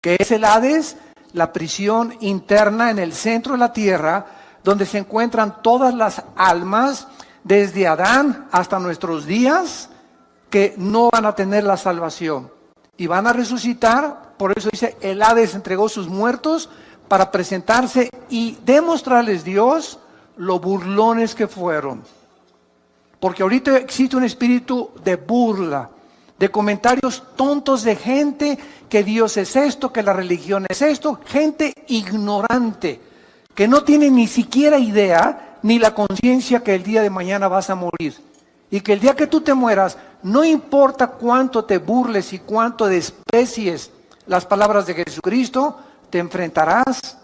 que es el Hades, la prisión interna en el centro de la tierra, donde se encuentran todas las almas, desde Adán hasta nuestros días, que no van a tener la salvación y van a resucitar. Por eso dice, el Hades entregó sus muertos para presentarse y demostrarles Dios lo burlones que fueron. Porque ahorita existe un espíritu de burla, de comentarios tontos de gente, que Dios es esto, que la religión es esto, gente ignorante, que no tiene ni siquiera idea, ni la conciencia que el día de mañana vas a morir. Y que el día que tú te mueras, no importa cuánto te burles y cuánto desprecies las palabras de Jesucristo, te enfrentarás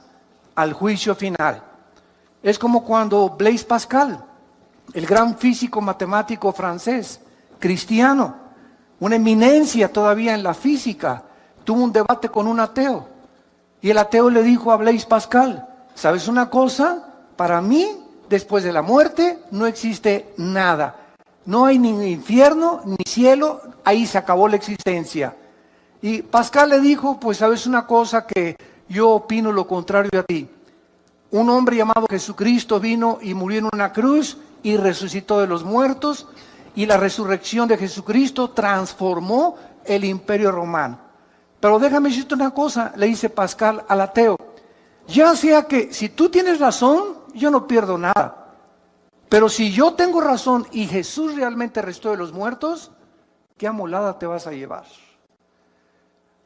al juicio final. Es como cuando Blaise Pascal, el gran físico matemático francés, cristiano, una eminencia todavía en la física, tuvo un debate con un ateo. Y el ateo le dijo a Blaise Pascal, ¿sabes una cosa? Para mí, después de la muerte, no existe nada. No hay ni infierno, ni cielo, ahí se acabó la existencia. Y Pascal le dijo, pues sabes una cosa, que yo opino lo contrario a ti. Un hombre llamado Jesucristo vino y murió en una cruz y resucitó de los muertos, y la resurrección de Jesucristo transformó el imperio romano. Pero déjame decirte una cosa, le dice Pascal al ateo, ya sea que si tú tienes razón, yo no pierdo nada. Pero si yo tengo razón y Jesús realmente resucitó de los muertos, ¿qué amolada te vas a llevar?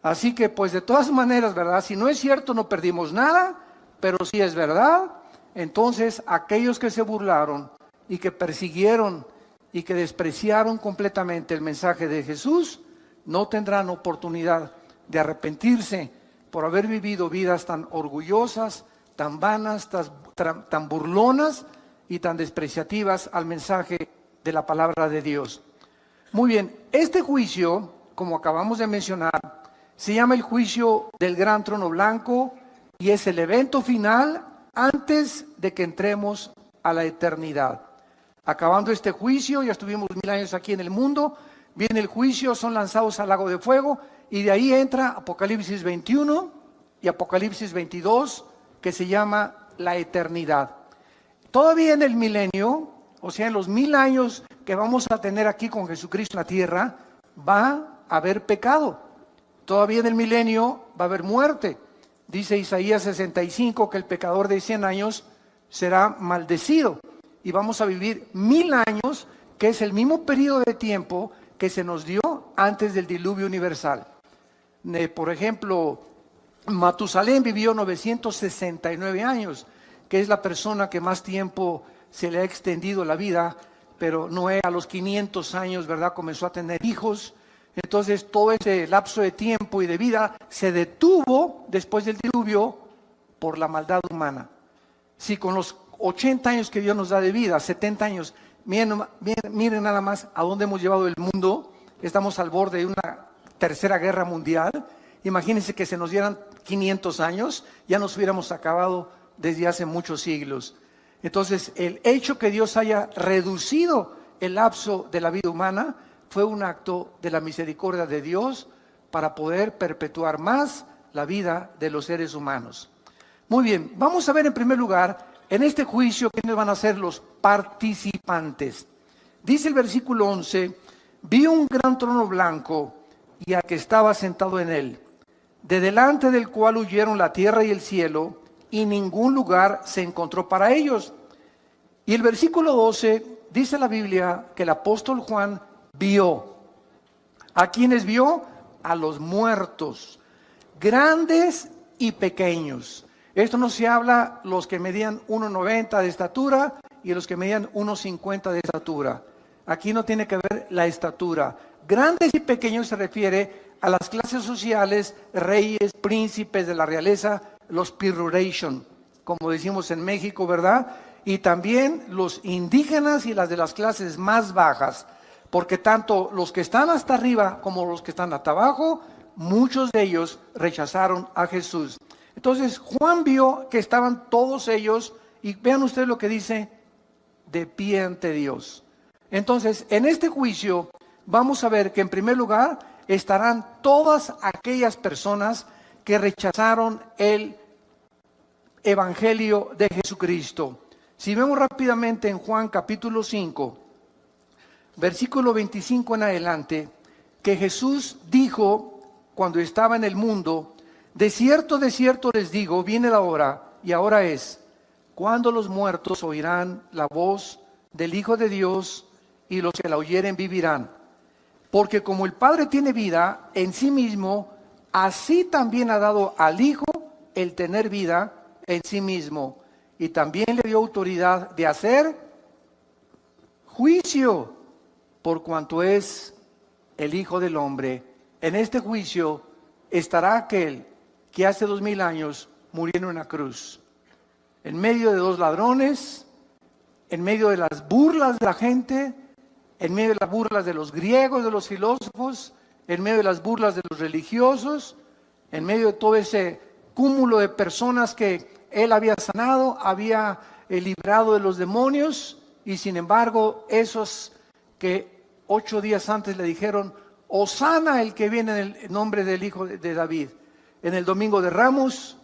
Así que pues de todas maneras, ¿verdad? Si no es cierto, no perdimos nada, pero si es verdad, entonces aquellos que se burlaron y que persiguieron y que despreciaron completamente el mensaje de Jesús, no tendrán oportunidad de arrepentirse por haber vivido vidas tan orgullosas, tan vanas, tan burlonas y tan despreciativas al mensaje de la palabra de Dios. Muy bien, este juicio, como acabamos de mencionar, se llama el juicio del gran trono blanco y es el evento final antes de que entremos a la eternidad. Acabando este juicio, ya estuvimos 1000 años aquí en el mundo, viene el juicio, son lanzados al lago de fuego y de ahí entra Apocalipsis 21 y Apocalipsis 22, que se llama la eternidad. Todavía en el milenio, o sea, en los 1000 años que vamos a tener aquí con Jesucristo en la tierra, va a haber pecado. Todavía en el milenio va a haber muerte. Dice Isaías 65 que el pecador de 100 años será maldecido. Y vamos a vivir 1000 años, que es el mismo periodo de tiempo que se nos dio antes del diluvio universal. Por ejemplo, Matusalén vivió 969 años, que es la persona que más tiempo se le ha extendido la vida, pero Noé a los 500 años, ¿verdad?, comenzó a tener hijos. Entonces todo ese lapso de tiempo y de vida se detuvo después del diluvio por la maldad humana. Si con los 80 años que Dios nos da de vida, 70 años, miren nada más a dónde hemos llevado el mundo. Estamos al borde de una tercera guerra mundial. Imagínense que se nos dieran 500 años, ya nos hubiéramos acabado desde hace muchos siglos. Entonces, el hecho que Dios haya reducido el lapso de la vida humana fue un acto de la misericordia de Dios para poder perpetuar más la vida de los seres humanos. Muy bien, vamos a ver en primer lugar, en este juicio, quiénes van a ser los participantes. Dice el versículo 11, vi un gran trono blanco y al que estaba sentado en él, de delante del cual huyeron la tierra y el cielo, y ningún lugar se encontró para ellos. Y el versículo 12, dice la Biblia que el apóstol Juan vio. ¿A quiénes vio? A los muertos, grandes y pequeños. Esto no se habla los que medían 1,90 de estatura y los que medían 1,50 de estatura. Aquí no tiene que ver la estatura. Grandes y pequeños se refiere a las clases sociales, reyes, príncipes de la realeza, los peroration, como decimos en México, ¿verdad? Y también los indígenas y las de las clases más bajas, porque tanto los que están hasta arriba como los que están hasta abajo, muchos de ellos rechazaron a Jesús. Entonces Juan vio que estaban todos ellos, y vean ustedes lo que dice, de pie ante Dios. Entonces, en este juicio vamos a ver que en primer lugar estarán todas aquellas personas que rechazaron el Evangelio de Jesucristo. Si vemos rápidamente en Juan capítulo 5, versículo 25 en adelante, que Jesús dijo cuando estaba en el mundo: de cierto les digo, viene la hora, y ahora es, cuando los muertos oirán la voz del Hijo de Dios, y los que la oyeren vivirán. Porque como el Padre tiene vida en sí mismo, así también ha dado al Hijo el tener vida en sí mismo. Y también le dio autoridad de hacer juicio, por cuanto es el Hijo del Hombre. En este juicio estará aquel que hace 2000 años murió en una cruz, en medio de dos ladrones, en medio de las burlas de la gente, en medio de las burlas de los griegos, de los filósofos, en medio de las burlas de los religiosos, en medio de todo ese cúmulo de personas que él había sanado, había librado de los demonios, y sin embargo esos que 8 días antes le dijeron: Hosana el que viene en el nombre del Hijo de David, en el domingo de Ramos,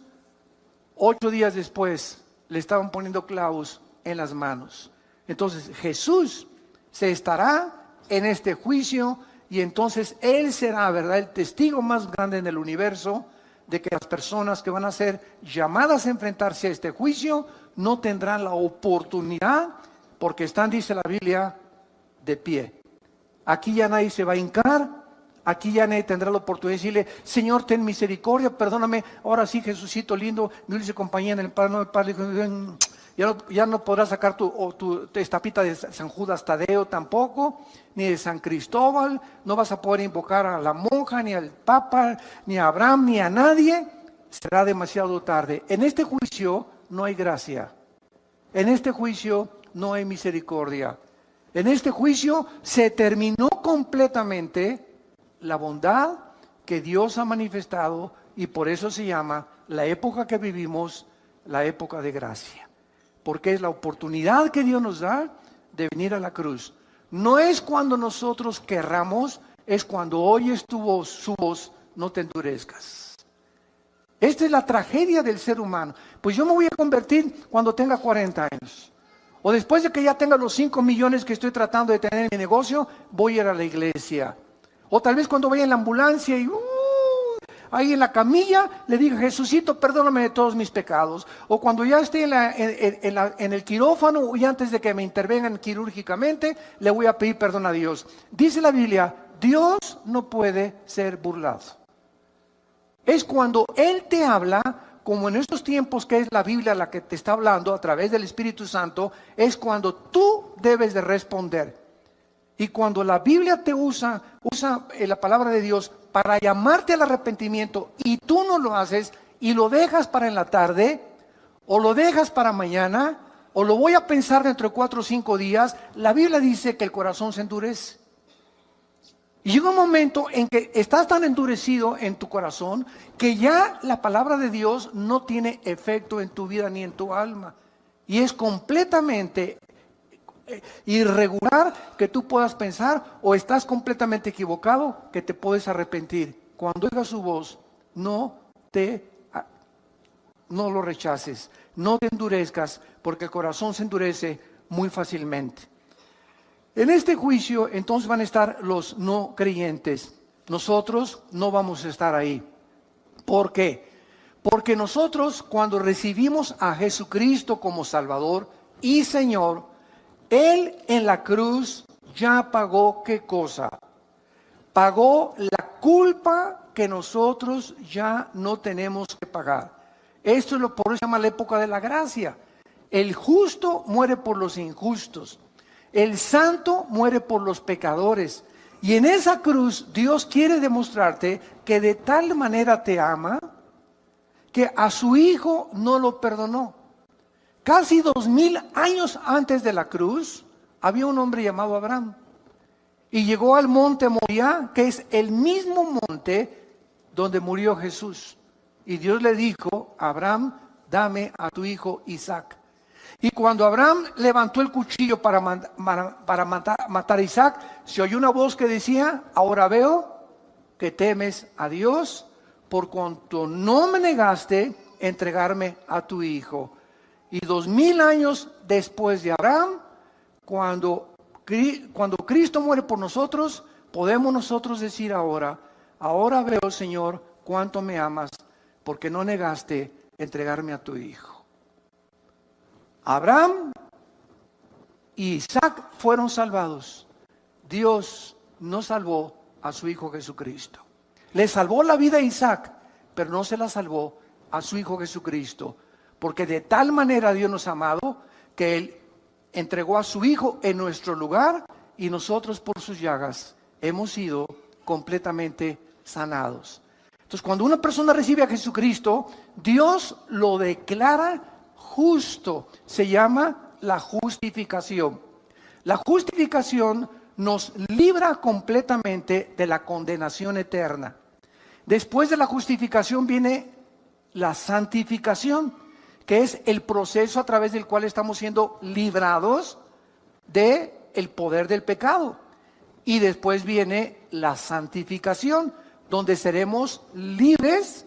8 días después le estaban poniendo clavos en las manos. Entonces Jesús se estará en este juicio, y entonces Él será, ¿verdad?, el testigo más grande en el universo de que las personas que van a ser llamadas a enfrentarse a este juicio no tendrán la oportunidad, porque están, dice la Biblia, de pie. Aquí ya nadie se va a hincar, aquí ya nadie tendrá la oportunidad de decirle: Señor, ten misericordia, perdóname, ahora sí, Jesucito lindo, mi dulce compañía en el Padre, no, el Padre, ya no podrás sacar tu estapita de San Judas Tadeo tampoco, ni de San Cristóbal, no vas a poder invocar a la monja, ni al Papa, ni a Abraham, ni a nadie. Será demasiado tarde. En este juicio no hay gracia, en este juicio no hay misericordia, en este juicio se terminó completamente la bondad que Dios ha manifestado, y por eso se llama la época que vivimos, la época de gracia. Porque es la oportunidad que Dios nos da de venir a la cruz. No es cuando nosotros querramos, es cuando oyes su voz, no te endurezcas. Esta es la tragedia del ser humano. Pues yo me voy a convertir cuando tenga 40 años. O después de que ya tenga los 5 millones que estoy tratando de tener en mi negocio, voy a ir a la iglesia. O tal vez cuando vaya en la ambulancia y ahí en la camilla le diga: Jesucito, perdóname de todos mis pecados. O cuando ya esté en el quirófano, y antes de que me intervengan quirúrgicamente, le voy a pedir perdón a Dios. Dice la Biblia: Dios no puede ser burlado. Es cuando Él te habla, como en estos tiempos que es la Biblia la que te está hablando a través del Espíritu Santo, es cuando tú debes de responder. Y cuando la Biblia te usa la palabra de Dios para llamarte al arrepentimiento, y tú no lo haces y lo dejas para en la tarde, o lo dejas para mañana, o lo voy a pensar dentro de 4 o 5 días, la Biblia dice que el corazón se endurece. Y llega un momento en que estás tan endurecido en tu corazón que ya la palabra de Dios no tiene efecto en tu vida ni en tu alma. Y es completamente irregular que tú puedas pensar, o estás completamente equivocado que te puedes arrepentir. Cuando oigas su voz, no lo rechaces, no te endurezcas, porque el corazón se endurece muy fácilmente. En este juicio entonces van a estar los no creyentes. Nosotros no vamos a estar ahí. ¿Por qué? Porque nosotros, cuando recibimos a Jesucristo como Salvador y Señor, Él en la cruz ya pagó, ¿qué cosa? Pagó la culpa que nosotros ya no tenemos que pagar. Esto es por eso se llama la época de la gracia. El justo muere por los injustos. El santo muere por los pecadores. Y en esa cruz Dios quiere demostrarte que de tal manera te ama que a su hijo no lo perdonó. Casi 2000 años antes de la cruz había un hombre llamado Abraham. Y llegó al monte Moriah, que es el mismo monte donde murió Jesús. Y Dios le dijo: Abraham, dame a tu hijo Isaac. Y cuando Abraham levantó el cuchillo para matar a Isaac, se oyó una voz que decía: ahora veo que temes a Dios, por cuanto no me negaste entregarme a tu hijo. Y 2000 años después de Abraham, cuando Cristo muere por nosotros, podemos nosotros decir ahora veo, Señor, cuánto me amas, porque no negaste entregarme a tu hijo. Abraham y Isaac fueron salvados. Dios no salvó a su hijo Jesucristo. Le salvó la vida a Isaac, pero no se la salvó a su hijo Jesucristo, porque de tal manera Dios nos ha amado que Él entregó a su hijo en nuestro lugar, y nosotros por sus llagas hemos sido completamente sanados. Entonces, cuando una persona recibe a Jesucristo, Dios lo declara justo. Se llama la justificación. La justificación nos libra completamente de la condenación eterna. Después de la justificación viene la santificación, que es el proceso a través del cual estamos siendo librados del poder del pecado. Y después viene la santificación, donde seremos libres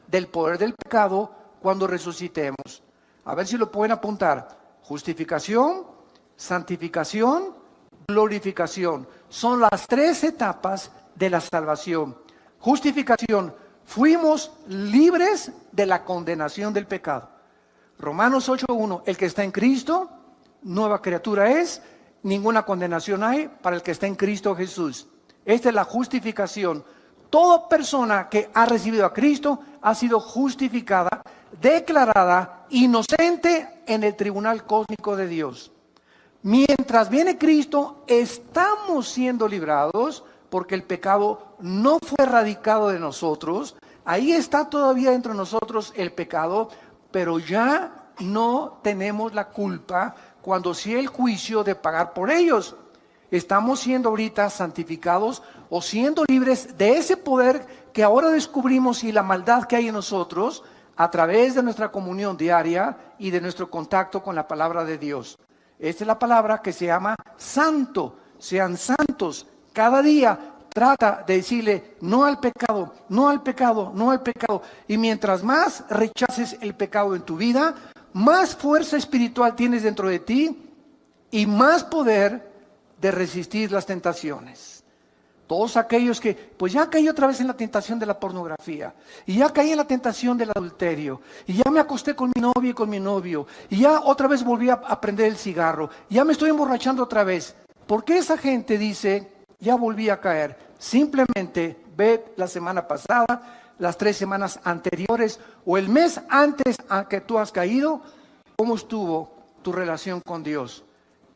del poder del pecado cuando resucitemos. A ver si lo pueden apuntar. Justificación, santificación, glorificación. Son las 3 etapas de la salvación. Justificación, fuimos libres de la condenación del pecado. Romanos 8:1, el que está en Cristo, nueva criatura es, ninguna condenación hay para el que está en Cristo Jesús. Esta es la justificación. Toda persona que ha recibido a Cristo ha sido justificada, declarada inocente en el tribunal cósmico de Dios. Mientras viene Cristo, estamos siendo librados porque el pecado no fue erradicado de nosotros. Ahí está todavía entre nosotros el pecado, pero ya no tenemos la culpa cuando sea el juicio de pagar por ellos. Estamos siendo ahorita santificados o siendo libres de ese poder que ahora descubrimos y la maldad que hay en nosotros a través de nuestra comunión diaria y de nuestro contacto con la palabra de Dios. Esta es la palabra que se llama santo. Sean santos. Cada día trata de decirle no al pecado, no al pecado, no al pecado. Y mientras más rechaces el pecado en tu vida, más fuerza espiritual tienes dentro de ti y más poder de resistir las tentaciones. Todos aquellos que, pues ya caí otra vez en la tentación de la pornografía, y ya caí en la tentación del adulterio, y ya me acosté con mi novia y con mi novio, y ya otra vez volví a prender el cigarro, y ya me estoy emborrachando otra vez. ¿Por qué esa gente dice, ya volví a caer? Simplemente ve la semana pasada, las 3 semanas anteriores, o el mes antes a que tú has caído, ¿cómo estuvo tu relación con Dios?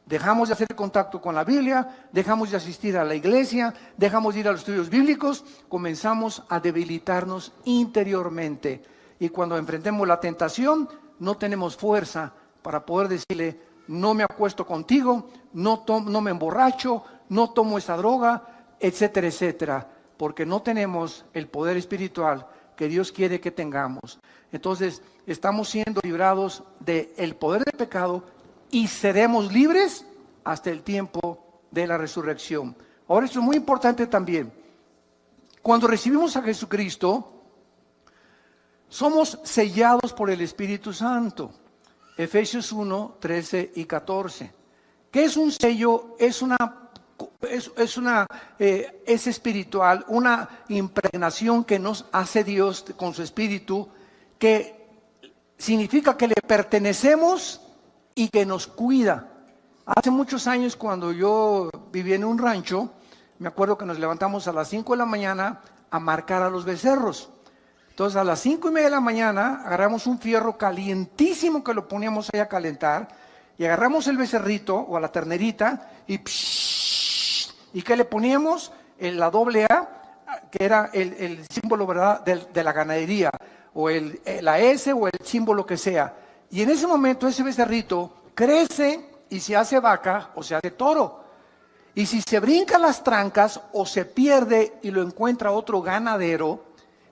Dejamos de hacer contacto con la Biblia, dejamos de asistir a la iglesia, dejamos de ir a los estudios bíblicos, comenzamos a debilitarnos interiormente. Y cuando enfrentemos la tentación, no tenemos fuerza para poder decirle, no me acuesto contigo, no me emborracho, no tomo esa droga, etcétera, etcétera, porque no tenemos el poder espiritual que Dios quiere que tengamos. Entonces, estamos siendo librados del poder del pecado y seremos libres hasta el tiempo de la resurrección. Ahora, esto es muy importante también. Cuando recibimos a Jesucristo, somos sellados por el Espíritu Santo. Efesios 1, 13 y 14. ¿Qué es un sello? Es espiritual, una impregnación que nos hace Dios con su Espíritu, que significa que le pertenecemos y que nos cuida. Hace muchos años, cuando yo vivía en un rancho, me acuerdo que nos levantamos a las 5 de la mañana a marcar a los becerros. Entonces, a las 5:30 de la mañana, agarramos un fierro calientísimo que lo poníamos ahí a calentar, y agarramos el becerrito o a la ternerita, y ¿y qué le poníamos? La doble A, que era el símbolo, ¿verdad?, de la ganadería, o la S o el símbolo que sea. Y en ese momento ese becerrito crece y se hace vaca o se hace toro. Y si se brinca las trancas o se pierde y lo encuentra otro ganadero,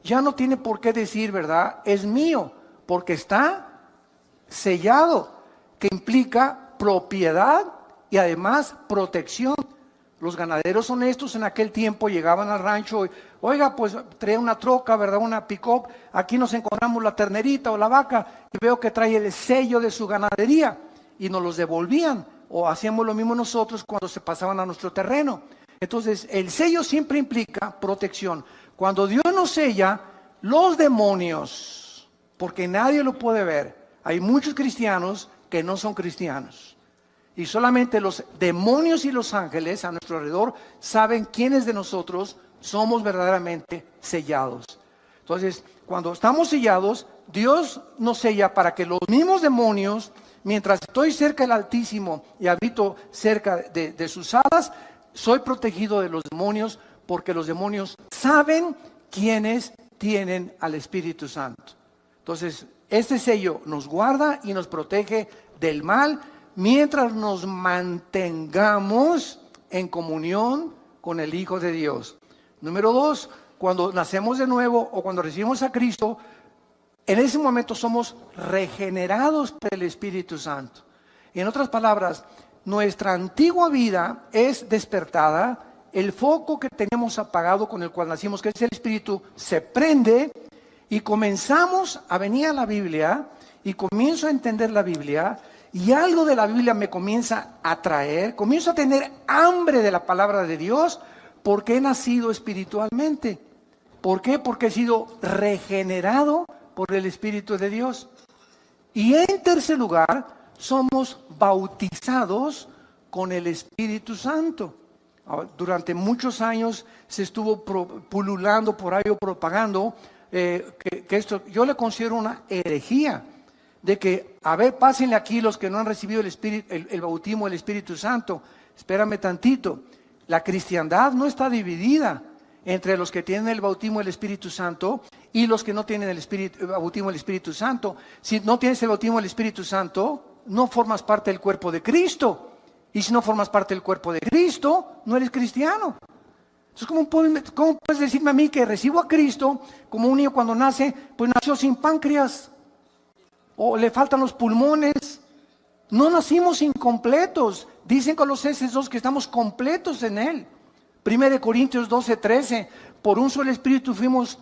ya no tiene por qué decir, ¿verdad?, es mío, porque está sellado, que implica propiedad y además protección. Los ganaderos honestos en aquel tiempo llegaban al rancho Oiga, pues trae una troca, ¿verdad? Una pick-up. Aquí nos encontramos la ternerita o la vaca y veo que trae el sello de su ganadería y nos los devolvían. O hacíamos lo mismo nosotros cuando se pasaban a nuestro terreno. Entonces, el sello siempre implica protección. Cuando Dios nos sella, los demonios, porque nadie lo puede ver, hay muchos cristianos que no son cristianos. Y solamente los demonios y los ángeles a nuestro alrededor saben quiénes de nosotros somos verdaderamente sellados. Entonces, cuando estamos sellados, Dios nos sella para que los mismos demonios, mientras estoy cerca del Altísimo y habito cerca de sus alas, soy protegido de los demonios, porque los demonios saben quiénes tienen al Espíritu Santo. Entonces, este sello nos guarda y nos protege del mal mientras nos mantengamos en comunión con el Hijo de Dios. Número 2, cuando nacemos de nuevo o cuando recibimos a Cristo, en ese momento somos regenerados por el Espíritu Santo. Y en otras palabras, nuestra antigua vida es despertada, el foco que tenemos apagado con el cual nacimos, que es el Espíritu, se prende y comenzamos a venir a la Biblia y comienzo a entender la Biblia y algo de la Biblia me comienza a atraer, comienzo a tener hambre de la palabra de Dios porque he nacido espiritualmente. ¿Por qué? Porque he sido regenerado por el Espíritu de Dios. Y en tercer lugar, somos bautizados con el Espíritu Santo. Durante muchos años se estuvo pululando por ahí o propagando que esto yo le considero una herejía, de que, a ver, pásenle aquí los que no han recibido el bautismo del Espíritu Santo. Espérame tantito. La cristiandad no está dividida entre los que tienen el bautismo del Espíritu Santo y los que no tienen el bautismo del Espíritu Santo. Si no tienes el bautismo del Espíritu Santo, no formas parte del cuerpo de Cristo. Y si no formas parte del cuerpo de Cristo, no eres cristiano. Entonces, ¿cómo puedes decirme a mí que recibo a Cristo como un niño cuando nace, pues nació sin páncreas? O le faltan los pulmones. No nacimos incompletos. Dicen Colosenses 2 que estamos completos en Él. 1 Corintios 12:13, por un solo Espíritu fuimos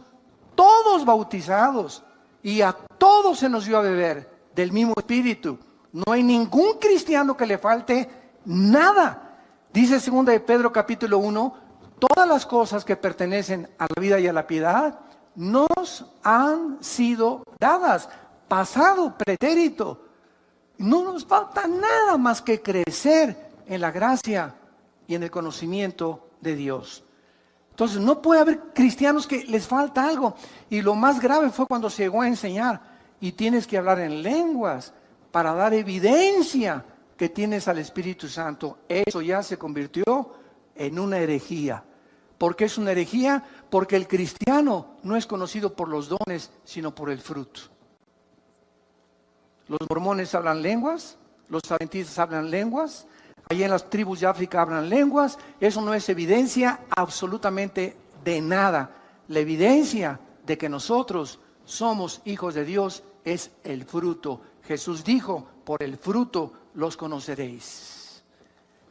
todos bautizados y a todos se nos dio a beber del mismo Espíritu. No hay ningún cristiano que le falte nada. Dice 2 de Pedro capítulo 1, todas las cosas que pertenecen a la vida y a la piedad nos han sido dadas, pasado, pretérito. No nos falta nada más que crecer en la gracia y en el conocimiento de Dios. Entonces no puede haber cristianos que les falta algo. Y lo más grave fue cuando se llegó a enseñar y tienes que hablar en lenguas para dar evidencia que tienes al Espíritu Santo. Eso ya se convirtió en una herejía. ¿Por qué es una herejía? Porque el cristiano no es conocido por los dones, sino por el fruto. Los mormones hablan lenguas, los adventistas hablan lenguas, allá en las tribus de África hablan lenguas. Eso no es evidencia absolutamente de nada. La evidencia de que nosotros somos hijos de Dios es el fruto. Jesús dijo, por el fruto los conoceréis.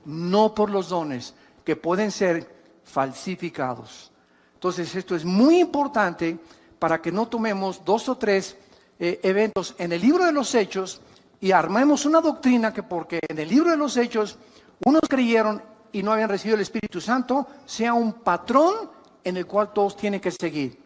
No por los dones que pueden ser falsificados. Entonces esto es muy importante para que no tomemos 2 o 3 eventos en el libro de los Hechos y armemos una doctrina que porque en el libro de los Hechos unos creyeron y no habían recibido el Espíritu Santo, sea un patrón en el cual todos tienen que seguir.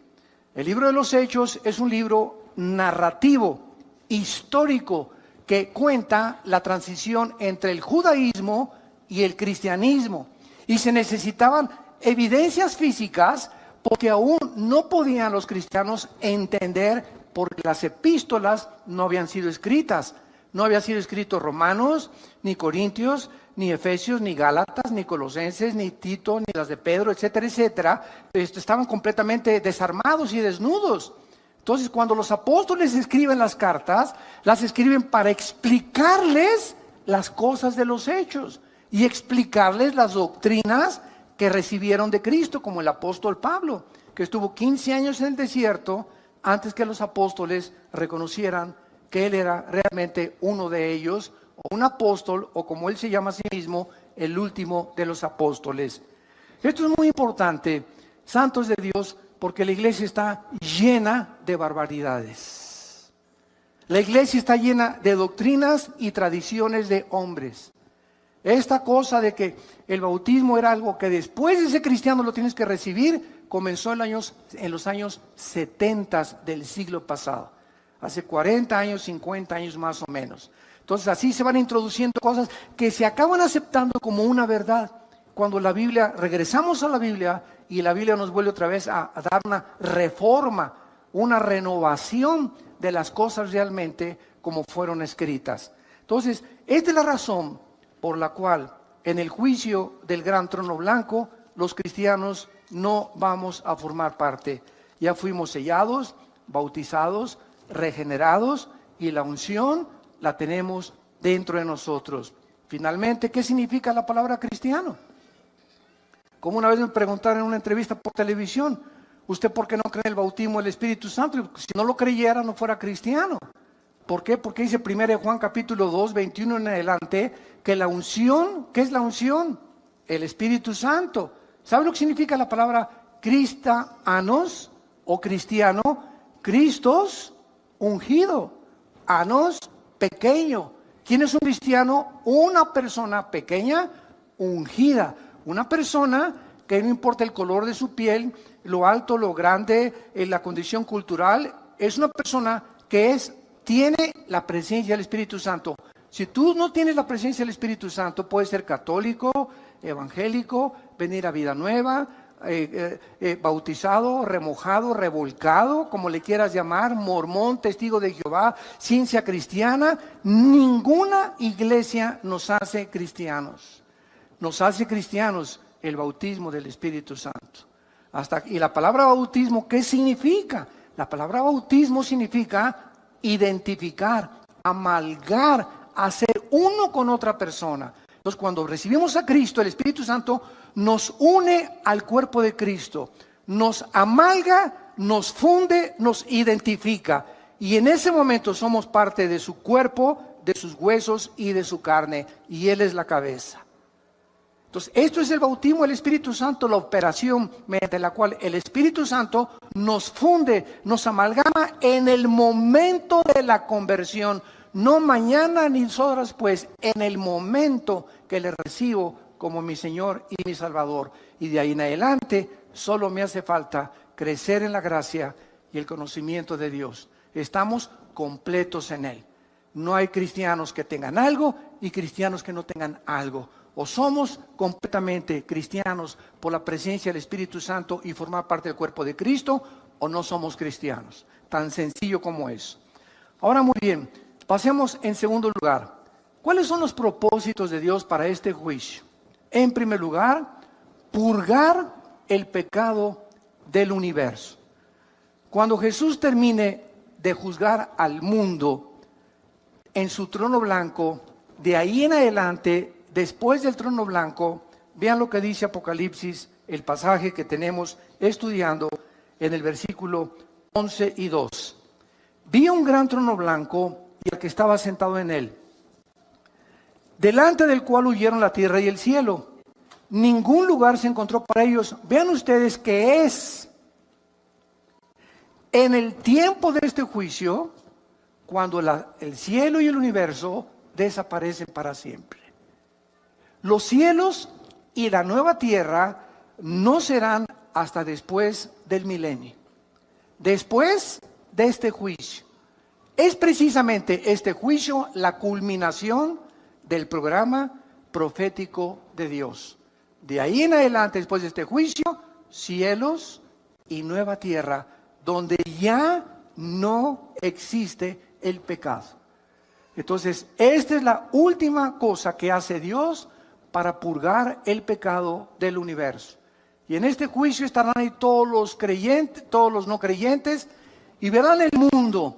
El libro de los Hechos es un libro narrativo, histórico, que cuenta la transición entre el judaísmo y el cristianismo. Y se necesitaban evidencias físicas porque aún no podían los cristianos entender porque las epístolas no habían sido escritas. No había sido escrito Romanos, ni Corintios, ni Efesios, ni Gálatas, ni Colosenses, ni Tito, ni las de Pedro, etcétera, etcétera. Estaban completamente desarmados y desnudos. Entonces, cuando los apóstoles escriben las cartas, las escriben para explicarles las cosas de los hechos y explicarles las doctrinas que recibieron de Cristo, como el apóstol Pablo, que estuvo 15 años en el desierto antes que los apóstoles reconocieran que él era realmente uno de ellos, o un apóstol, o como él se llama a sí mismo, el último de los apóstoles. Esto es muy importante, santos de Dios, porque la iglesia está llena de barbaridades. La iglesia está llena de doctrinas y tradiciones de hombres. Esta cosa de que el bautismo era algo que después de ser cristiano lo tienes que recibir, comenzó en los años 70 del siglo pasado. Hace 40 años, 50 años más o menos. Entonces así se van introduciendo cosas que se acaban aceptando como una verdad. Cuando la Biblia, regresamos a la Biblia y la Biblia nos vuelve otra vez a dar una reforma, una renovación de las cosas realmente como fueron escritas. Entonces, esta es la razón por la cual en el juicio del gran trono blanco los cristianos no vamos a formar parte. Ya fuimos sellados, bautizados, regenerados y la unción la tenemos dentro de nosotros. Finalmente, ¿qué significa la palabra cristiano? Como una vez me preguntaron en una entrevista por televisión, ¿usted por qué no cree en el bautismo del Espíritu Santo? Si no lo creyera, no fuera cristiano. ¿Por qué? Porque dice 1 Juan capítulo 2, 21 en adelante, que la unción, ¿qué es la unción? El Espíritu Santo. ¿Sabe lo que significa la palabra cristianos o cristiano? Cristos, ungido. Anos, pequeño. ¿Quién es un cristiano? Una persona pequeña, ungida. Una persona que no importa el color de su piel, lo alto, lo grande, la condición cultural, es una persona que tiene la presencia del Espíritu Santo. Si tú no tienes la presencia del Espíritu Santo, puedes ser católico, evangélico, venir a vida nueva, bautizado, remojado, revolcado, como le quieras llamar, mormón, testigo de Jehová, ciencia cristiana. Ninguna iglesia nos hace cristianos. Nos hace cristianos el bautismo del Espíritu Santo. Y la palabra bautismo, ¿qué significa? La palabra bautismo significa identificar, amalgar, hacer uno con otra persona. Entonces, cuando recibimos a Cristo, el Espíritu Santo nos une al cuerpo de Cristo, nos amalga, nos funde, nos identifica. Y en ese momento somos parte de su cuerpo, de sus huesos y de su carne. Y Él es la cabeza. Entonces, esto es el bautismo del Espíritu Santo, la operación mediante la cual el Espíritu Santo nos funde, nos amalgama en el momento de la conversión. No mañana ni horas después, en el momento que le recibo como mi Señor y mi Salvador. Y de ahí en adelante, solo me hace falta crecer en la gracia y el conocimiento de Dios. Estamos completos en Él. No hay cristianos que tengan algo y cristianos que no tengan algo. O somos completamente cristianos por la presencia del Espíritu Santo y formar parte del cuerpo de Cristo, o no somos cristianos. Tan sencillo como es. Ahora muy bien, pasemos en segundo lugar. ¿Cuáles son los propósitos de Dios para este juicio? En primer lugar, purgar el pecado del universo. Cuando Jesús termine de juzgar al mundo en su trono blanco, de ahí en adelante, después del trono blanco, vean lo que dice Apocalipsis, el pasaje que tenemos estudiando en el versículo 11 y 2. Vi un gran trono blanco y el que estaba sentado en él, delante del cual huyeron la tierra y el cielo. Ningún lugar se encontró para ellos. Vean ustedes que es en el tiempo de este juicio cuando el cielo y el universo desaparecen para siempre. Los cielos y la nueva tierra no serán hasta después del milenio, después de este juicio. Es precisamente este juicio la culminación del programa profético de Dios. De ahí en adelante, después de este juicio, cielos y nueva tierra, donde ya no existe el pecado. Entonces, esta es la última cosa que hace Dios para purgar el pecado del universo. Y en este juicio estarán ahí todos los creyentes, todos los no creyentes, y verán el mundo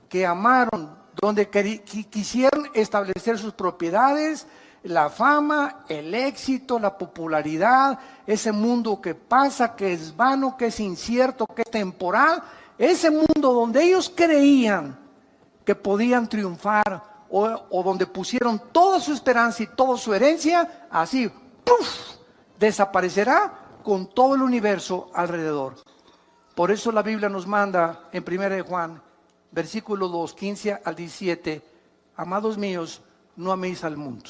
que amaron, donde quisieron establecer sus propiedades, la fama, el éxito, la popularidad, ese mundo que pasa, que es vano, que es incierto, que es temporal, ese mundo donde ellos creían que podían triunfar o donde pusieron toda su esperanza y toda su herencia, así, ¡puf!, desaparecerá con todo el universo alrededor. Por eso la Biblia nos manda en 1 de Juan, versículo 2, 15 al 17, amados míos, no améis al mundo.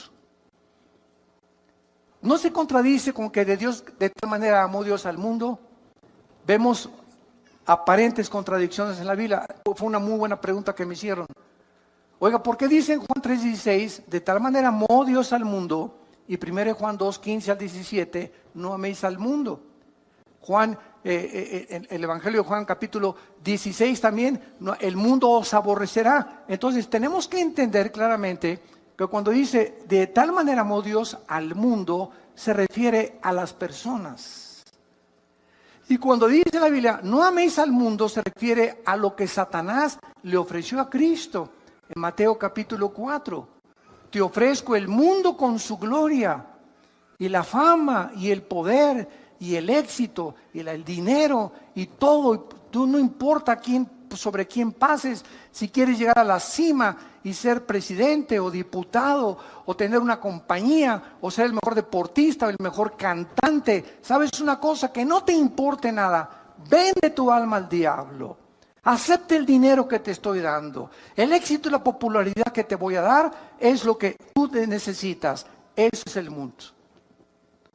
No se contradice con que de tal manera amó Dios al mundo. Vemos aparentes contradicciones en la Biblia. Fue una muy buena pregunta que me hicieron. Oiga, ¿por qué dice en Juan 3:16, de tal manera amó Dios al mundo? Y 1 Juan 2, 15 al 17, no améis al mundo. Juan, el Evangelio de Juan capítulo 16 también, no, el mundo os aborrecerá. Entonces tenemos que entender claramente que cuando dice de tal manera amó Dios al mundo, se refiere a las personas. Y cuando dice la Biblia, no améis al mundo, se refiere a lo que Satanás le ofreció a Cristo. En Mateo capítulo 4, te ofrezco el mundo con su gloria, y la fama, y el poder, y el éxito, y el dinero, y todo. Tú no importa sobre quién pases, si quieres llegar a la cima y ser presidente o diputado, o tener una compañía, o ser el mejor deportista, o el mejor cantante. ¿Sabes una cosa? Que no te importe nada. Vende tu alma al diablo. Acepte el dinero que te estoy dando. El éxito y la popularidad que te voy a dar es lo que tú necesitas. Eso es el mundo.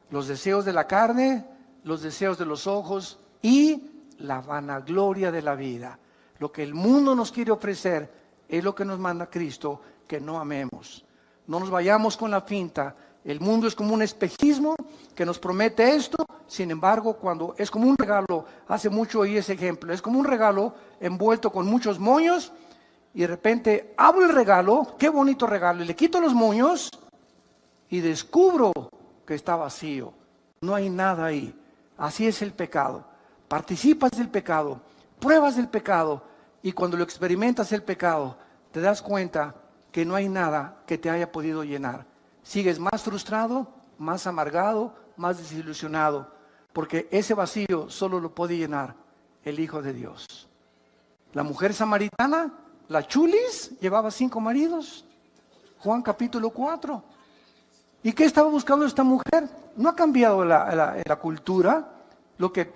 Los deseos de la carne, los deseos de los ojos y la vanagloria de la vida. Lo que el mundo nos quiere ofrecer es lo que nos manda Cristo, que no amemos. No nos vayamos con la finta. El mundo es como un espejismo que nos promete esto. Sin embargo, cuando es como un regalo, hace mucho oí ese ejemplo, es como un regalo envuelto con muchos moños, y de repente abro el regalo, qué bonito regalo, y le quito los moños y descubro que está vacío. No hay nada ahí. Así es el pecado. Participas del pecado, pruebas del pecado, y cuando lo experimentas el pecado, te das cuenta que no hay nada que te haya podido llenar. Sigues más frustrado, más amargado, más desilusionado, porque ese vacío solo lo puede llenar el Hijo de Dios. La mujer samaritana, la chulis, llevaba 5 maridos. Juan capítulo 4. ¿Y qué estaba buscando esta mujer? No ha cambiado la cultura, lo que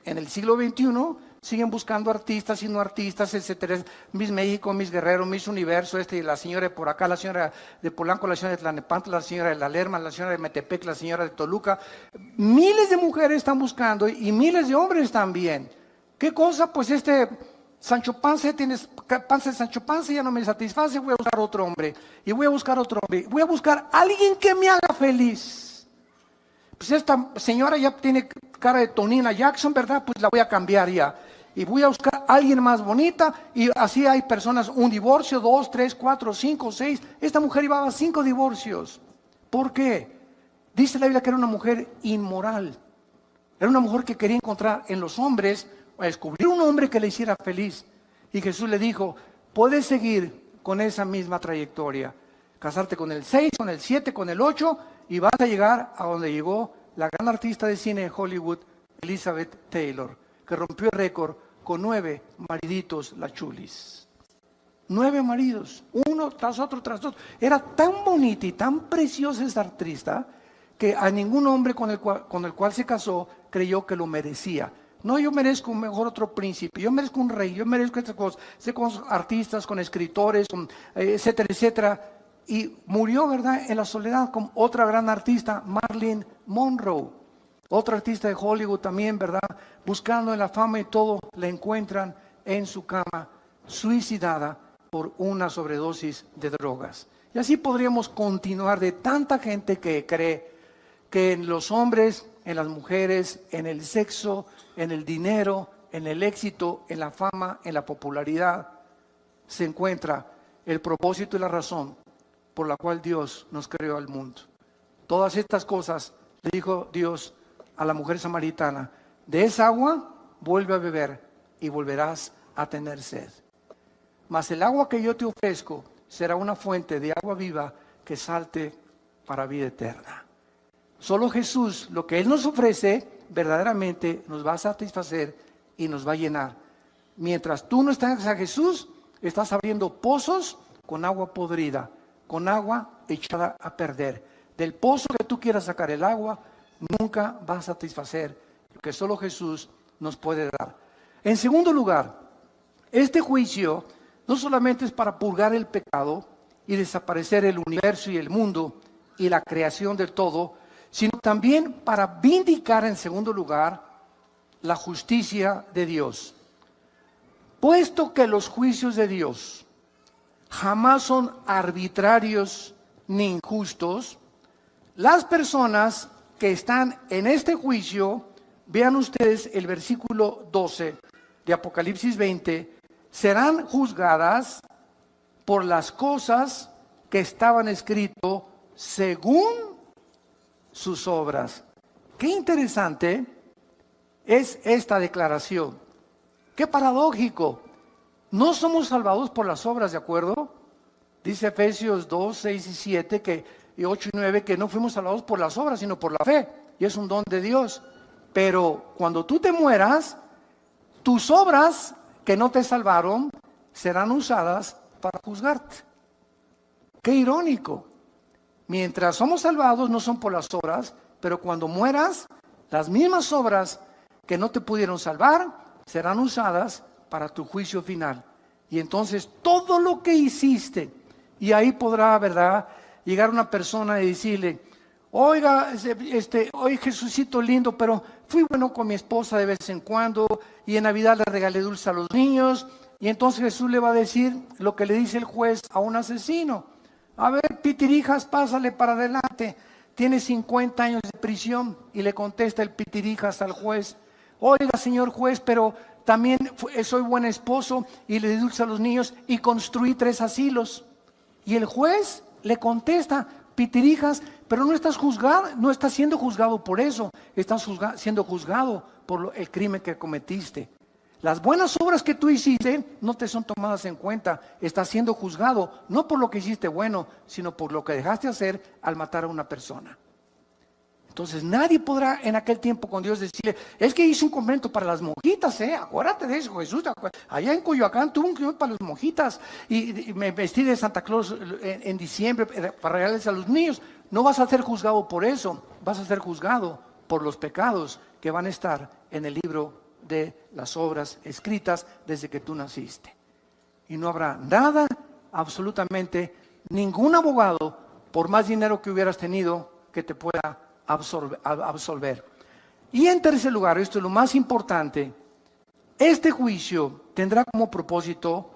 en el siglo XXI siguen buscando artistas y no artistas, etcétera. Miss México, Miss Guerrero, Miss Universo, la señora de por acá, la señora de Polanco, la señora de Tlalnepantla, la señora de La Lerma, la señora de Metepec, la señora de Toluca. Miles de mujeres están buscando y miles de hombres también. ¿Qué cosa? Pues Sancho Panza, tienes panza de Sancho Panza, ya no me satisface, voy a buscar otro hombre. Y voy a buscar otro hombre. Voy a buscar a alguien que me haga feliz. Pues esta señora ya tiene cara de Tonina Jackson, ¿verdad? Pues la voy a cambiar ya. Y voy a buscar a alguien más bonita, y así hay personas, un divorcio, 2, 3, 4, 5, 6. Esta mujer llevaba 5 divorcios. ¿Por qué? Dice la Biblia que era una mujer inmoral. Era una mujer que quería encontrar en los hombres, a descubrir un hombre que le hiciera feliz. Y Jesús le dijo, puedes seguir con esa misma trayectoria. Casarte con el 6, con el 7, con el 8, y vas a llegar a donde llegó la gran artista de cine de Hollywood, Elizabeth Taylor, que rompió el récord con 9 mariditos, la chulis. 9 maridos, uno tras otro, tras otro. Era tan bonita y tan preciosa esa artista que a ningún hombre con el cual se casó creyó que lo merecía. No, yo merezco un mejor otro príncipe, yo merezco un rey, yo merezco estas cosas. Sé con artistas, con escritores, etcétera, etcétera. Y murió, ¿verdad?, en la soledad con otra gran artista, Marilyn Monroe. Otra artista de Hollywood también, ¿verdad? Buscando en la fama y todo, la encuentran en su cama, suicidada por una sobredosis de drogas. Y así podríamos continuar de tanta gente que cree que en los hombres, en las mujeres, en el sexo, en el dinero, en el éxito, en la fama, en la popularidad, se encuentra el propósito y la razón por la cual Dios nos creó al mundo. Todas estas cosas le dijo Dios a la mujer samaritana: de esa agua vuelve a beber y volverás a tener sed. Mas el agua que yo te ofrezco será una fuente de agua viva que salte para vida eterna. Solo Jesús, lo que Él nos ofrece, verdaderamente nos va a satisfacer y nos va a llenar. Mientras tú no estás a Jesús, estás abriendo pozos con agua podrida, con agua echada a perder. Del pozo que tú quieras sacar el agua, nunca va a satisfacer que solo Jesús nos puede dar. En segundo lugar, este juicio no solamente es para purgar el pecado y desaparecer el universo y el mundo y la creación del todo, sino también para vindicar en segundo lugar la justicia de Dios. Puesto que los juicios de Dios jamás son arbitrarios ni injustos, las personas que están en este juicio, vean ustedes el versículo 12 de Apocalipsis 20, serán juzgadas por las cosas que estaban escritas según sus obras. Qué interesante es esta declaración. Qué paradójico. No somos salvados por las obras, ¿de acuerdo? Dice Efesios 2, 6 y 7, y 8 y 9, que no fuimos salvados por las obras, sino por la fe. Y es un don de Dios. Pero cuando tú te mueras, tus obras que no te salvaron serán usadas para juzgarte. Qué irónico. Mientras somos salvados no son por las obras, pero cuando mueras, las mismas obras que no te pudieron salvar serán usadas para tu juicio final. Y entonces todo lo que hiciste, y ahí podrá, ¿verdad?, llegar una persona y decirle: oiga, oye, Jesucito lindo, pero fui bueno con mi esposa de vez en cuando, y en Navidad le regalé dulce a los niños. Y entonces Jesús le va a decir lo que le dice el juez a un asesino: a ver, pitirijas, pásale para adelante, tiene 50 años de prisión. Y le contesta el pitirijas al juez: oiga, señor juez, pero también soy buen esposo y le di dulce a los niños y construí 3 asilos. Y el juez le contesta: pitirijas, pero no estás juzgado, no estás siendo juzgado por eso, estás siendo juzgado por el crimen que cometiste. Las buenas obras que tú hiciste no te son tomadas en cuenta, estás siendo juzgado no por lo que hiciste bueno, sino por lo que dejaste hacer al matar a una persona. Entonces nadie podrá en aquel tiempo con Dios decirle: es que hice un convento para las monjitas, acuérdate de eso, Jesús, allá en Coyoacán tuve un convento para las monjitas y me vestí de Santa Claus en diciembre para regalarles a los niños. No vas a ser juzgado por eso, vas a ser juzgado por los pecados que van a estar en el libro de las obras escritas desde que tú naciste. Y no habrá nada, absolutamente ningún abogado, por más dinero que hubieras tenido, que te pueda absolver. Y en tercer lugar, esto es lo más importante, este juicio tendrá como propósito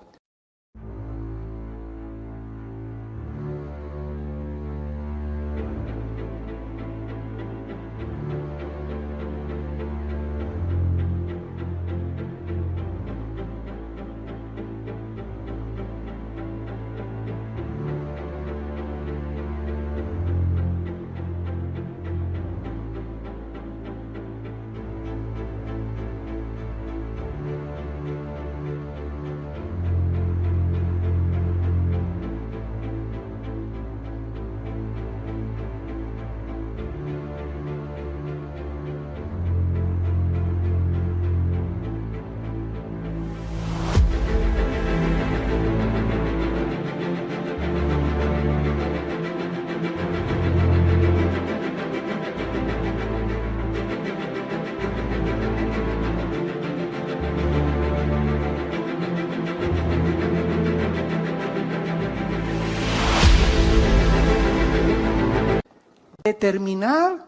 determinar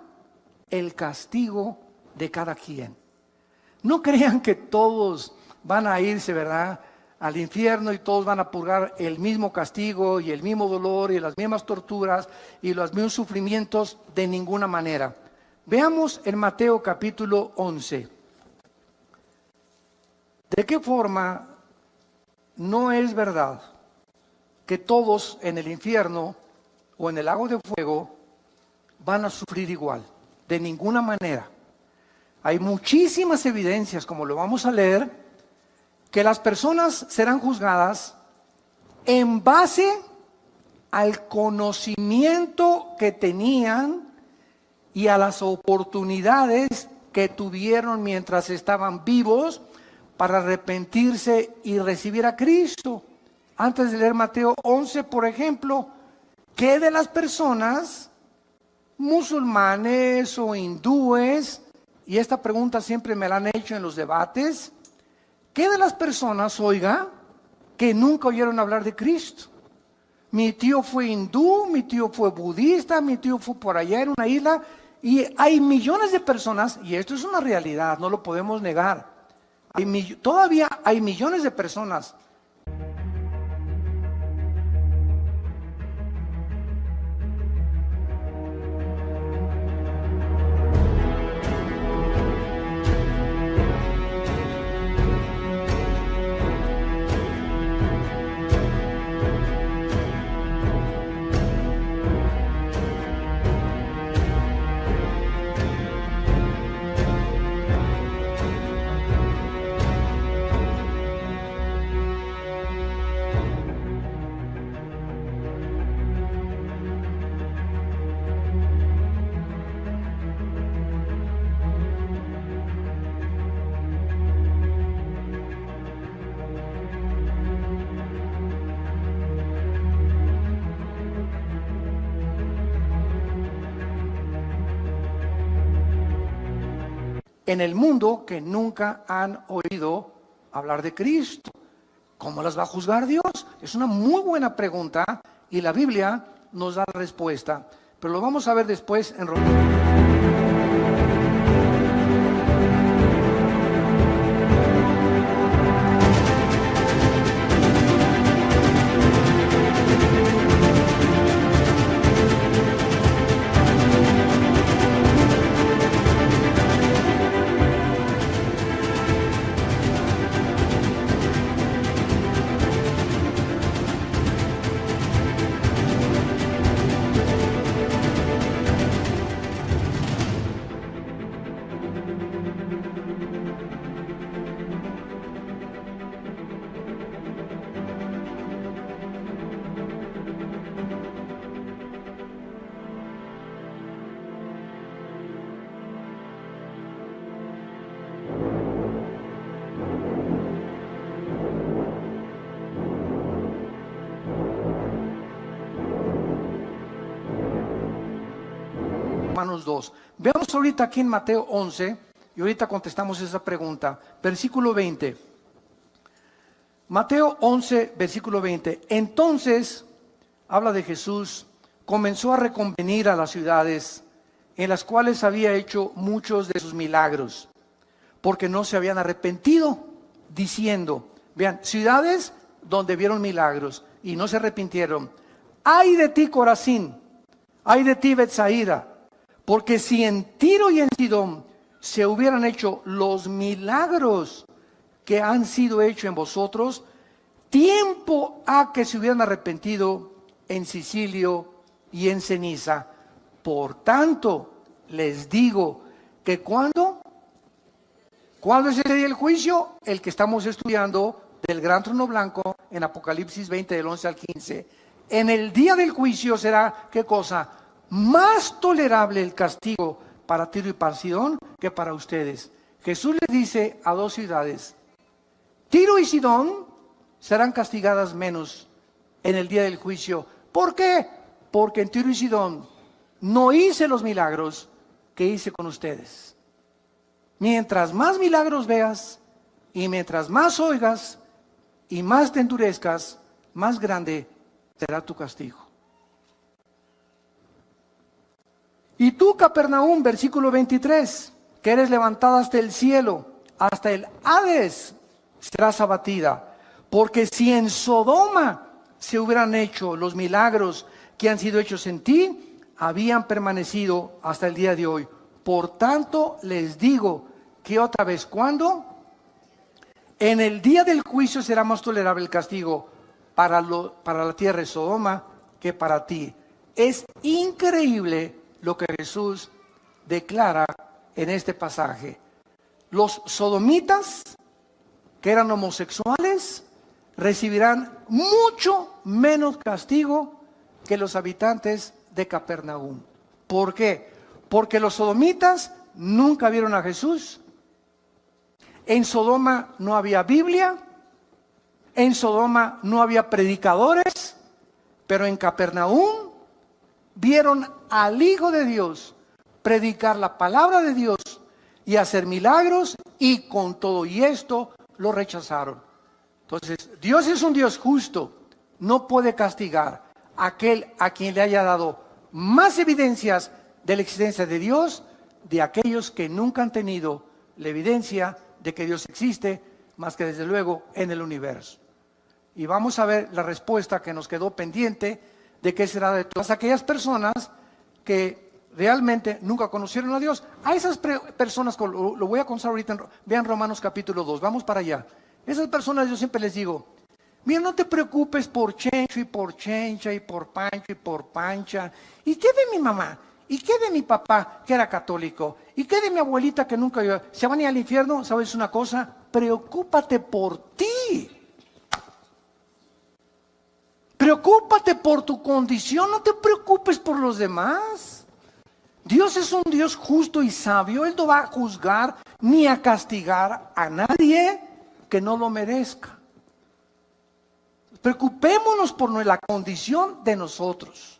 el castigo de cada quien. No crean que todos van a irse, ¿verdad?, al infierno y todos van a purgar el mismo castigo y el mismo dolor y las mismas torturas y los mismos sufrimientos, de ninguna manera. Veamos en Mateo capítulo 11. ¿De qué forma no es verdad que todos en el infierno o en el lago de fuego van a sufrir igual? De ninguna manera. Hay muchísimas evidencias, como lo vamos a leer, que las personas serán juzgadas en base al conocimiento que tenían y a las oportunidades que tuvieron mientras estaban vivos para arrepentirse y recibir a Cristo. Antes de leer Mateo 11, por ejemplo, ¿qué de las personas musulmanes o hindúes y esta pregunta siempre me la han hecho en los debates, ¿qué de las personas, oiga, que nunca oyeron hablar de Cristo? Mi tío fue hindú, mi tío fue budista, mi tío fue por allá en una isla, y hay millones de personas, y esto es una realidad, no lo podemos negar. Todavía hay millones de personas. En el mundo que nunca han oído hablar de Cristo. ¿Cómo las va a juzgar Dios? Es una muy buena pregunta y la Biblia nos da la respuesta. Pero lo vamos a ver después en Romanos. Romanos 2. Veamos ahorita aquí en Mateo 11 y ahorita contestamos esa pregunta. Versículo 20. Mateo 11, versículo 20. Entonces, habla de Jesús, comenzó a reconvenir a las ciudades en las cuales había hecho muchos de sus milagros, porque no se habían arrepentido, diciendo, vean, ciudades donde vieron milagros y no se arrepintieron. ¡Ay de ti, Corazín! ¡Ay de ti, Betsaida! Porque si en Tiro y en Sidón se hubieran hecho los milagros que han sido hechos en vosotros, tiempo ha que se hubieran arrepentido en Sicilio y en ceniza. Por tanto, les digo que ¿cuándo es ese día del juicio? El que estamos estudiando del gran trono blanco en Apocalipsis 20, del 11 al 15. En el día del juicio será, ¿qué cosa? Más tolerable el castigo para Tiro y para Sidón que para ustedes. Jesús les dice a dos ciudades, Tiro y Sidón serán castigadas menos en el día del juicio. ¿Por qué? Porque en Tiro y Sidón no hice los milagros que hice con ustedes. Mientras más milagros veas y mientras más oigas y más te endurezcas, más grande será tu castigo. Y tú, Capernaum, versículo 23, que eres levantada hasta el cielo, hasta el Hades, serás abatida. Porque si en Sodoma se hubieran hecho los milagros que han sido hechos en ti, habían permanecido hasta el día de hoy. Por tanto, les digo que otra vez, ¿cuándo? En el día del juicio será más tolerable el castigo para la tierra de Sodoma que para ti. Es increíble lo que Jesús declara en este pasaje. Los sodomitas, que eran homosexuales, recibirán mucho menos castigo que los habitantes de Capernaum. ¿Por qué? Porque los sodomitas nunca vieron a Jesús. En Sodoma no había Biblia, en Sodoma no había predicadores, pero en Capernaum vieron al Hijo de Dios predicar la palabra de Dios y hacer milagros, y con todo y esto lo rechazaron. Entonces, Dios es un Dios justo, no puede castigar a aquel a quien le haya dado más evidencias de la existencia de Dios, de aquellos que nunca han tenido la evidencia de que Dios existe, más que desde luego en el universo. Y vamos a ver la respuesta que nos quedó pendiente de qué será de todas aquellas personas que realmente nunca conocieron a Dios. A esas personas, lo voy a contar ahorita, vean Romanos capítulo 2, vamos para allá. Esas personas yo siempre les digo, mira, no te preocupes por Chencho y por Chencha y por Pancho y por Pancha. ¿Y qué de mi mamá? ¿Y qué de mi papá que era católico? ¿Y qué de mi abuelita que nunca iba? ¿Se van a ir al infierno? ¿Sabes una cosa? Preocúpate por ti. Preocúpate por tu condición, no te preocupes por los demás. Dios es un Dios justo y sabio. Él no va a juzgar ni a castigar a nadie que no lo merezca. Preocupémonos por la condición de nosotros.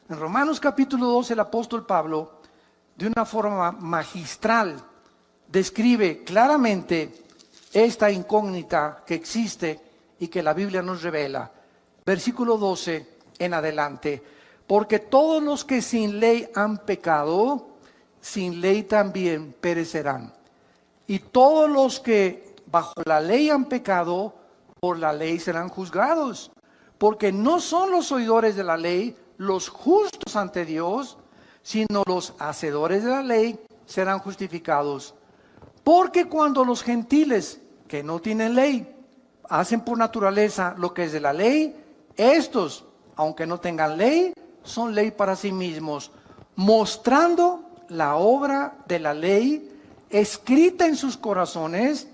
En Romanos capítulo 2 el apóstol Pablo, de una forma magistral, describe claramente esta incógnita que existe y que la Biblia nos revela. Versículo 12 en adelante. Porque todos los que sin ley han pecado, sin ley también perecerán. Y todos los que bajo la ley han pecado, por la ley serán juzgados. Porque no son los oidores de la ley los justos ante Dios, sino los hacedores de la ley serán justificados. Porque cuando los gentiles que no tienen ley hacen por naturaleza lo que es de la ley, estos, aunque no tengan ley, son ley para sí mismos, mostrando la obra de la ley escrita en sus corazones,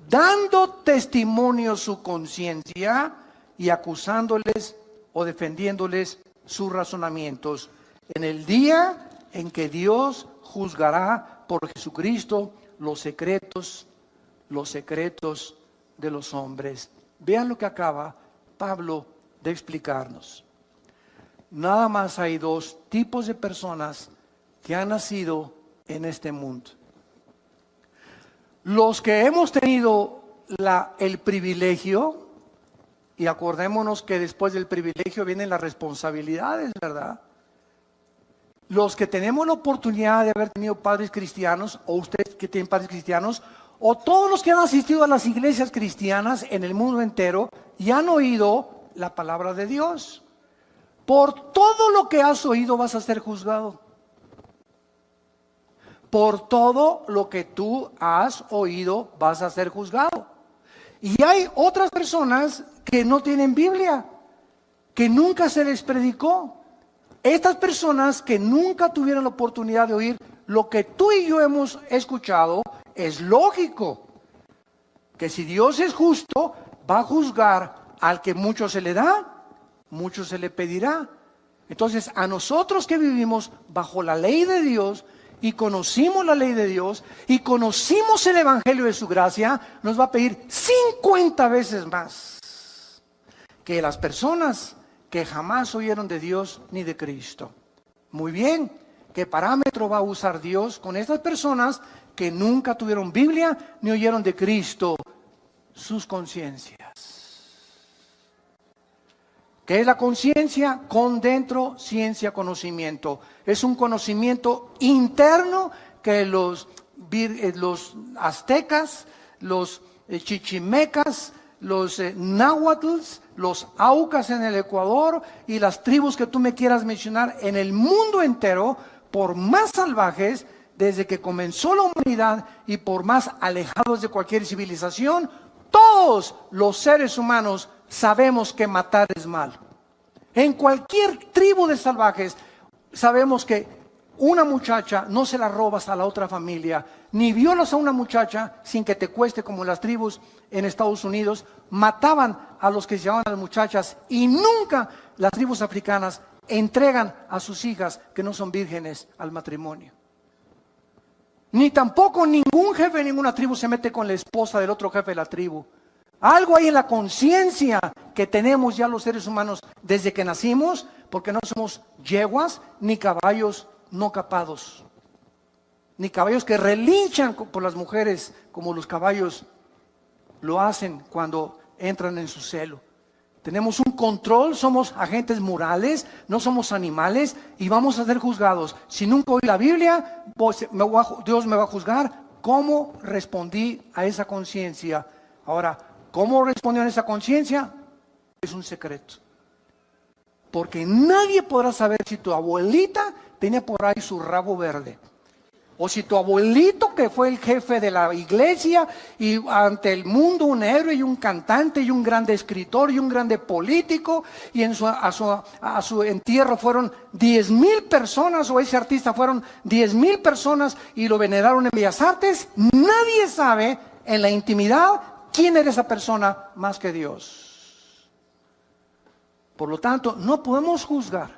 dando testimonio su conciencia y acusándoles o defendiéndoles sus razonamientos en el día en que Dios juzgará por Jesucristo los secretos de los hombres. Vean lo que acaba Pablo de explicarnos. Nada más hay dos tipos de personas que han nacido en este mundo. Los que hemos tenido el privilegio, y acordémonos que después del privilegio vienen las responsabilidades, ¿verdad? Los que tenemos la oportunidad de haber tenido padres cristianos, o ustedes que tienen padres cristianos, o todos los que han asistido a las iglesias cristianas en el mundo entero y han oído la palabra de Dios. Por todo lo que has oído vas a ser juzgado. Por todo lo que tú has oído vas a ser juzgado. Y hay otras personas que no tienen Biblia, que nunca se les predicó. Estas personas que nunca tuvieron la oportunidad de oír lo que tú y yo hemos escuchado, es lógico que si Dios es justo, va a juzgar al que mucho se le da, mucho se le pedirá. Entonces, a nosotros que vivimos bajo la ley de Dios y conocimos la ley de Dios y conocimos el evangelio de su gracia, nos va a pedir 50 veces más que las personas que jamás oyeron de Dios ni de Cristo. Muy bien, ¿qué parámetro va a usar Dios con estas personas que nunca tuvieron Biblia ni oyeron de Cristo? Sus conciencias. ¿Qué es la conciencia? Con dentro, ciencia, conocimiento. Es un conocimiento interno que los aztecas, los chichimecas, los náhuatls, los aucas en el Ecuador y las tribus que tú me quieras mencionar en el mundo entero, por más salvajes, desde que comenzó la humanidad y por más alejados de cualquier civilización, todos los seres humanos sabemos que matar es malo. En cualquier tribu de salvajes sabemos que una muchacha no se la robas a la otra familia, ni violas a una muchacha sin que te cueste, como las tribus en Estados Unidos mataban a los que se llamaban las muchachas, y nunca las tribus africanas entregan a sus hijas que no son vírgenes al matrimonio. Ni tampoco ningún jefe de ninguna tribu se mete con la esposa del otro jefe de la tribu. Algo hay en la conciencia que tenemos ya los seres humanos desde que nacimos, porque no somos yeguas ni caballos no capados. ni caballos que relinchan por las mujeres como los caballos lo hacen cuando entran en su celo. Tenemos un control, somos agentes morales, no somos animales y vamos a ser juzgados. Si nunca oí la Biblia, pues Dios me va a juzgar. ¿Cómo respondí a esa conciencia? Ahora, ¿cómo respondió a esa conciencia? Es un secreto. Porque nadie podrá saber si tu abuelita tenía por ahí su rabo verde. O si tu abuelito, que fue el jefe de la iglesia y ante el mundo un héroe y un cantante y un grande escritor y un grande político, y a su entierro fueron 10,000 personas, o ese artista fueron 10,000 personas y lo veneraron en Bellas Artes. Nadie sabe en la intimidad quién era esa persona más que Dios. Por lo tanto, no podemos juzgar.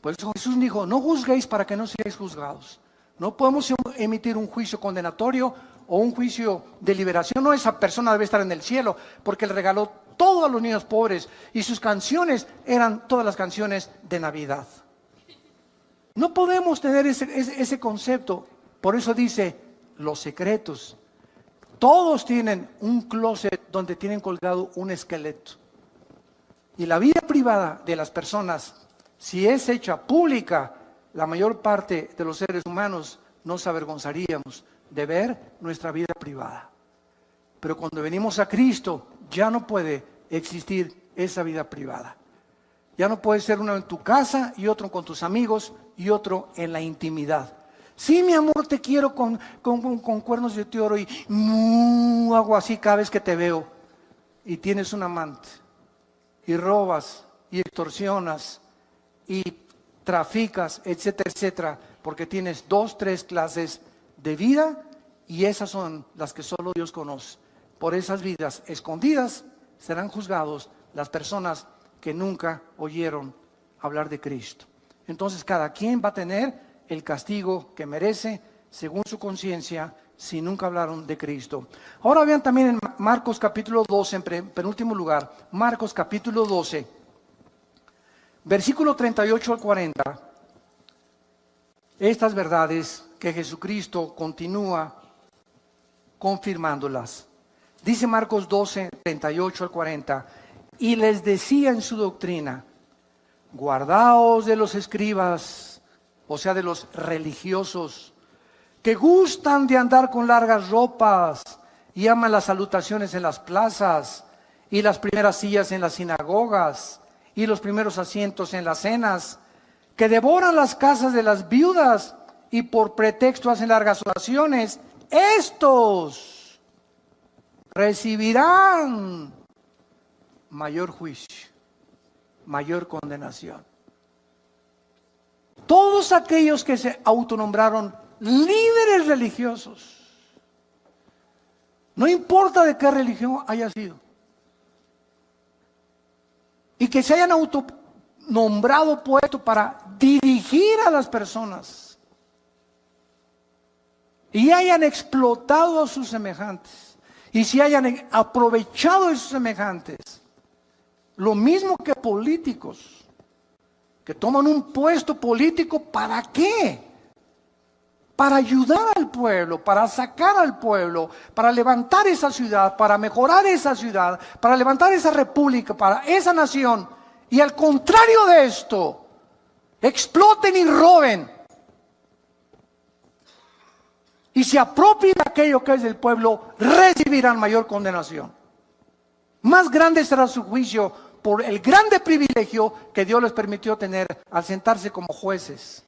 Por eso Jesús dijo, no juzguéis para que no seáis juzgados. No podemos emitir un juicio condenatorio o un juicio de liberación. No, esa persona debe estar en el cielo porque le regaló todo a los niños pobres y sus canciones eran todas las canciones de Navidad. No podemos tener ese concepto. Por eso dice, los secretos. Todos tienen un closet donde tienen colgado un esqueleto. Y la vida privada de las personas, si es hecha pública, la mayor parte de los seres humanos nos avergonzaríamos de ver nuestra vida privada. Pero cuando venimos a Cristo, ya no puede existir esa vida privada. Ya no puede ser uno en tu casa y otro con tus amigos y otro en la intimidad. Sí, mi amor, te quiero con cuernos de oro y hago así cada vez que te veo. Y tienes un amante. Y robas y extorsionas y traficas, etcétera, etcétera, porque tienes 2, 3 clases de vida y esas son las que solo Dios conoce. Por esas vidas escondidas serán juzgados las personas que nunca oyeron hablar de Cristo. Entonces cada quien va a tener el castigo que merece según su conciencia si nunca hablaron de Cristo. Ahora vean también en Marcos capítulo 12, en penúltimo lugar, Marcos capítulo 12. Versículo 38 al 40, estas verdades que Jesucristo continúa confirmándolas. Dice Marcos 12, 38 al 40, y les decía en su doctrina, guardaos de los escribas, o sea de los religiosos, que gustan de andar con largas ropas y aman las salutaciones en las plazas y las primeras sillas en las sinagogas y los primeros asientos en las cenas, que devoran las casas de las viudas y por pretexto hacen largas oraciones. Estos recibirán mayor juicio, mayor condenación. Todos aquellos que se autonombraron líderes religiosos, no importa de qué religión haya sido, y que se hayan autonombrado, puesto para dirigir a las personas y hayan explotado a sus semejantes y se hayan aprovechado de sus semejantes, lo mismo que políticos que toman un puesto político. ¿Para qué? Para ayudar al pueblo, para sacar al pueblo, para levantar esa ciudad, para mejorar esa ciudad, para levantar esa república, para esa nación. Y al contrario de esto, exploten y roben. Y se apropien de aquello que es del pueblo, recibirán mayor condenación. Más grande será su juicio por el grande privilegio que Dios les permitió tener al sentarse como jueces,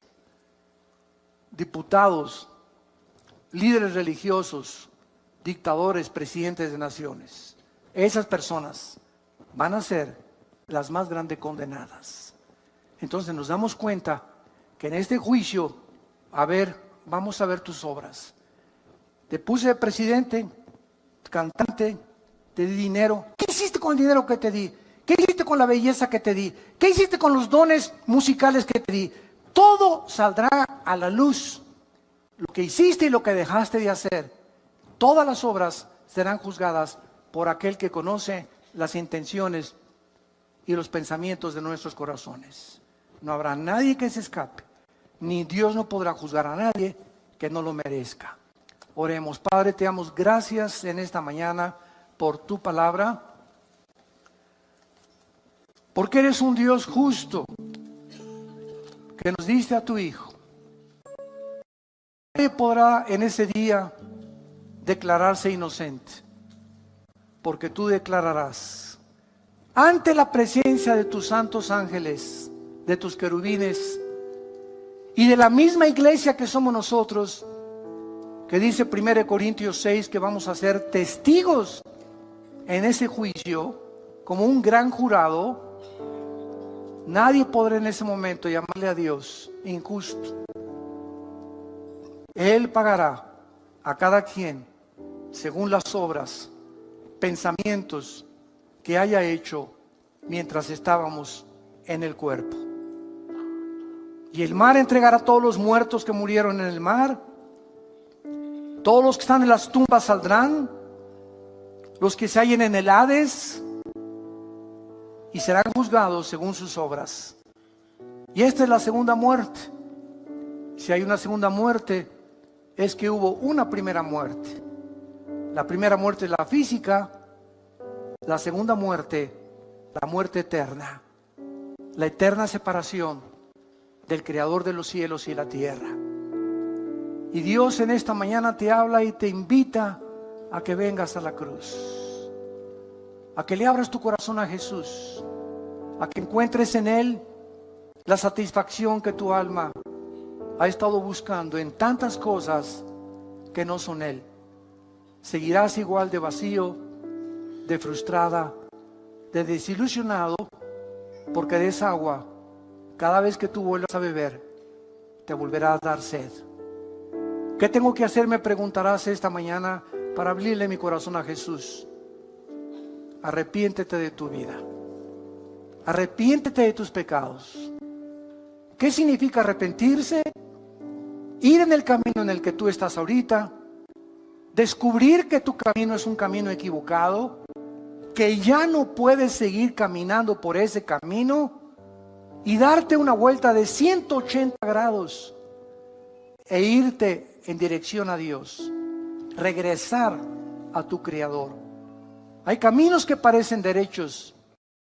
diputados, líderes religiosos, dictadores, presidentes de naciones. Esas personas van a ser las más grandes condenadas. Entonces nos damos cuenta que en este juicio, vamos a ver tus obras. Te puse de presidente, cantante, te di dinero. ¿Qué hiciste con el dinero que te di? ¿Qué hiciste con la belleza que te di? ¿Qué hiciste con los dones musicales que te di? Todo saldrá a la luz. Lo que hiciste y lo que dejaste de hacer. Todas las obras serán juzgadas por aquel que conoce las intenciones y los pensamientos de nuestros corazones. No habrá nadie que se escape. Ni Dios no podrá juzgar a nadie que no lo merezca. Oremos. Padre, te damos gracias en esta mañana por tu palabra, porque eres un Dios justo, que nos diste a tu Hijo. Nadie podrá en ese día declararse inocente, porque tú declararás ante la presencia de tus santos ángeles, de tus querubines y de la misma iglesia que somos nosotros, que dice 1 Corintios 6 que vamos a ser testigos en ese juicio como un gran jurado. Nadie podrá en ese momento llamarle a Dios injusto. Él pagará a cada quien según las obras, pensamientos que haya hecho mientras estábamos en el cuerpo. Y el mar entregará a todos los muertos que murieron en el mar. Todos los que están en las tumbas saldrán, los que se hallen en el Hades, y serán juzgados según sus obras. Y esta es la segunda muerte. Si hay una segunda muerte, es que hubo una primera muerte. La primera muerte es la física, la segunda muerte, la muerte eterna, la eterna separación del Creador de los cielos y la tierra. Y Dios en esta mañana te habla y te invita a que vengas a la cruz, a que le abras tu corazón a Jesús, a que encuentres en Él la satisfacción que tu alma ha estado buscando en tantas cosas que no son Él. Seguirás igual de vacío, de frustrada, de desilusionado, porque de esa agua, cada vez que tú vuelvas a beber, te volverá a dar sed. ¿Qué tengo que hacer? Me preguntarás esta mañana para abrirle mi corazón a Jesús. Arrepiéntete de tu vida. Arrepiéntete de tus pecados. ¿Qué significa arrepentirse? Ir en el camino en el que tú estás ahorita, descubrir que tu camino es un camino equivocado, que ya no puedes seguir caminando por ese camino y darte una vuelta de 180 grados e irte en dirección a Dios, regresar a tu Creador. Hay caminos que parecen derechos,